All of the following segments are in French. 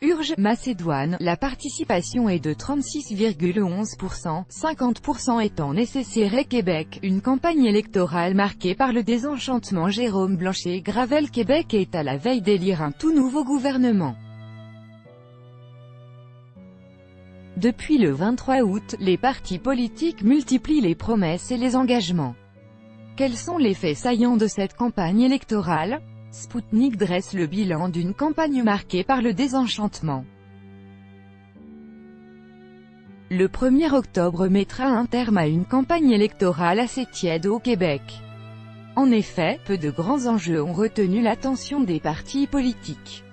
Urge, Macédoine, la participation est de 36,11%, 50% étant nécessaire et Québec, une campagne électorale marquée par le désenchantement. Jérôme Blanchet-Gravel. Québec est à la veille d'élire un tout nouveau gouvernement. Depuis le 23 août, les partis politiques multiplient les promesses et les engagements. Quels sont les faits saillants de cette campagne électorale? Spoutnik dresse le bilan d'une campagne marquée par le désenchantement. Le 1er octobre mettra un terme à une campagne électorale assez tiède au Québec. En effet, peu de grands enjeux ont retenu l'attention des partis politiques.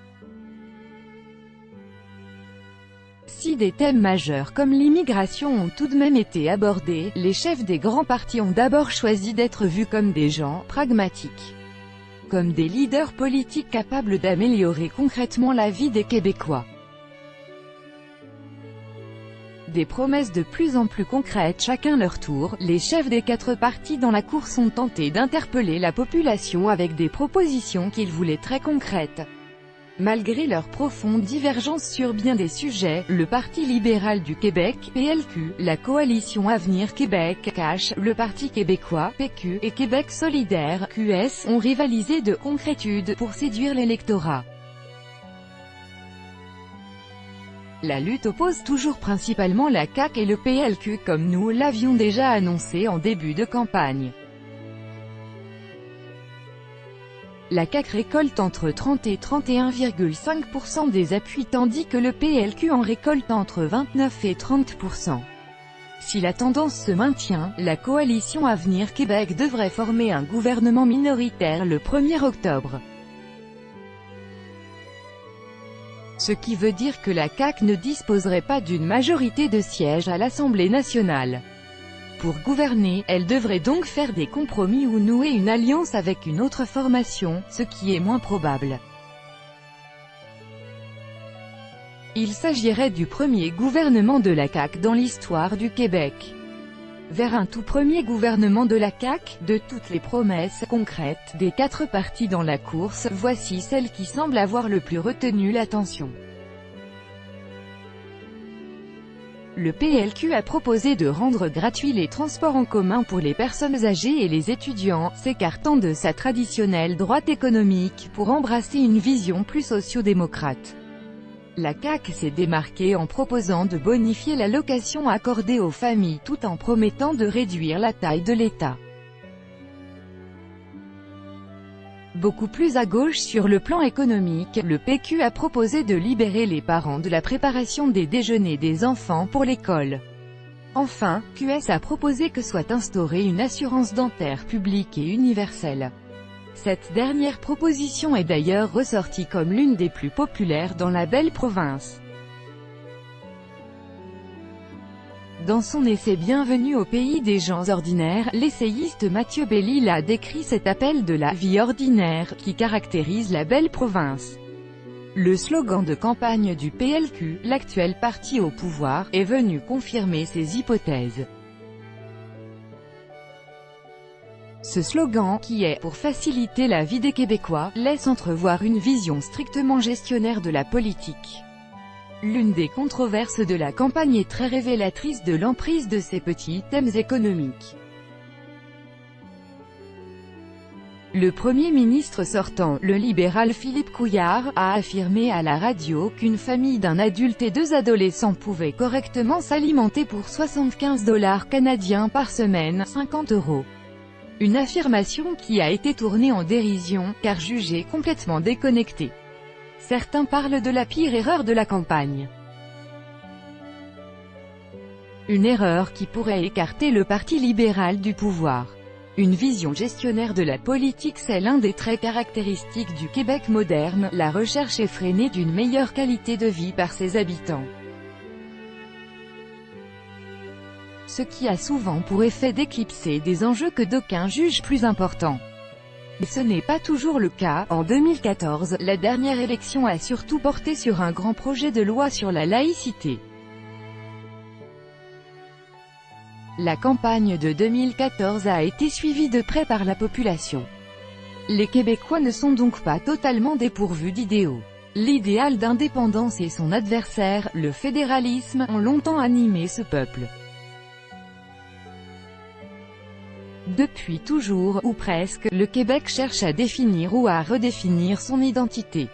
Si des thèmes majeurs comme l'immigration ont tout de même été abordés, les chefs des grands partis ont d'abord choisi d'être vus comme des gens pragmatiques, comme des leaders politiques capables d'améliorer concrètement la vie des Québécois. Des promesses de plus en plus concrètes chacun leur tour, les chefs des 4 partis dans la course ont tenté d'interpeller la population avec des propositions qu'ils voulaient très concrètes. Malgré leurs profondes divergences sur bien des sujets, le Parti libéral du Québec, PLQ, la Coalition Avenir Québec, CAQ, le Parti québécois, PQ, et Québec solidaire, QS, ont rivalisé de concrétude pour séduire l'électorat. La lutte oppose toujours principalement la CAQ et le PLQ comme nous l'avions déjà annoncé en début de campagne. La CAQ récolte entre 30 et 31,5% des appuis tandis que le PLQ en récolte entre 29 et 30%. Si la tendance se maintient, la Coalition Avenir Québec devrait former un gouvernement minoritaire le 1er octobre. Ce qui veut dire que la CAQ ne disposerait pas d'une majorité de sièges à l'Assemblée nationale. Pour gouverner, elle devrait donc faire des compromis ou nouer une alliance avec une autre formation, ce qui est moins probable. Il s'agirait du premier gouvernement de la CAQ dans l'histoire du Québec. Vers un tout premier gouvernement de la CAQ, de toutes les promesses concrètes des 4 partis dans la course, voici celle qui semble avoir le plus retenu l'attention. Le PLQ a proposé de rendre gratuits les transports en commun pour les personnes âgées et les étudiants, s'écartant de sa traditionnelle droite économique pour embrasser une vision plus socio-démocrate. La CAQ s'est démarquée en proposant de bonifier l'allocation accordée aux familles tout en promettant de réduire la taille de l'État. Beaucoup plus à gauche sur le plan économique, le PQ a proposé de libérer les parents de la préparation des déjeuners des enfants pour l'école. Enfin, QS a proposé que soit instaurée une assurance dentaire publique et universelle. Cette dernière proposition est d'ailleurs ressortie comme l'une des plus populaires dans la belle province. Dans son essai Bienvenue au pays des gens ordinaires, l'essayiste Mathieu Bellil a décrit cet appel de la vie ordinaire, qui caractérise la belle province. Le slogan de campagne du PLQ, l'actuel parti au pouvoir, est venu confirmer ces hypothèses. Ce slogan, qui est « pour faciliter la vie des Québécois », laisse entrevoir une vision strictement gestionnaire de la politique. L'une des controverses de la campagne est très révélatrice de l'emprise de ces petits thèmes économiques. Le Premier ministre sortant, le libéral Philippe Couillard, a affirmé à la radio qu'une famille d'un adulte et 2 adolescents pouvait correctement s'alimenter pour 75 $ canadiens par semaine, 50 €. Une affirmation qui a été tournée en dérision, car jugée complètement déconnectée. Certains parlent de la pire erreur de la campagne. Une erreur qui pourrait écarter le Parti libéral du pouvoir. Une vision gestionnaire de la politique, c'est l'un des traits caractéristiques du Québec moderne, la recherche effrénée d'une meilleure qualité de vie par ses habitants. Ce qui a souvent pour effet d'éclipser des enjeux que d'aucuns jugent plus importants. Mais ce n'est pas toujours le cas. En 2014, la dernière élection a surtout porté sur un grand projet de loi sur la laïcité. La campagne de 2014 a été suivie de près par la population. Les Québécois ne sont donc pas totalement dépourvus d'idéaux. L'idéal d'indépendance et son adversaire, le fédéralisme, ont longtemps animé ce peuple. Depuis toujours, ou presque, le Québec cherche à définir ou à redéfinir son identité.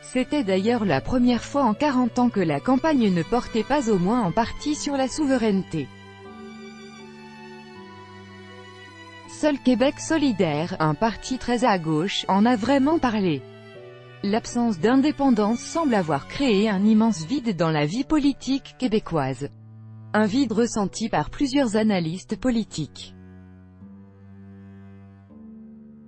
C'était d'ailleurs la première fois en 40 ans que la campagne ne portait pas au moins en partie sur la souveraineté. Seul Québec solidaire, un parti très à gauche, en a vraiment parlé. L'absence d'indépendance semble avoir créé un immense vide dans la vie politique québécoise. Un vide ressenti par plusieurs analystes politiques.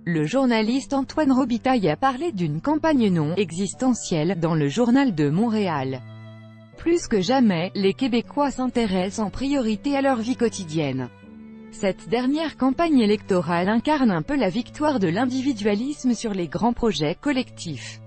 Le journaliste Antoine Robitaille a parlé d'une campagne non existentielle dans le Journal de Montréal. Plus que jamais, les Québécois s'intéressent en priorité à leur vie quotidienne. Cette dernière campagne électorale incarne un peu la victoire de l'individualisme sur les grands projets collectifs.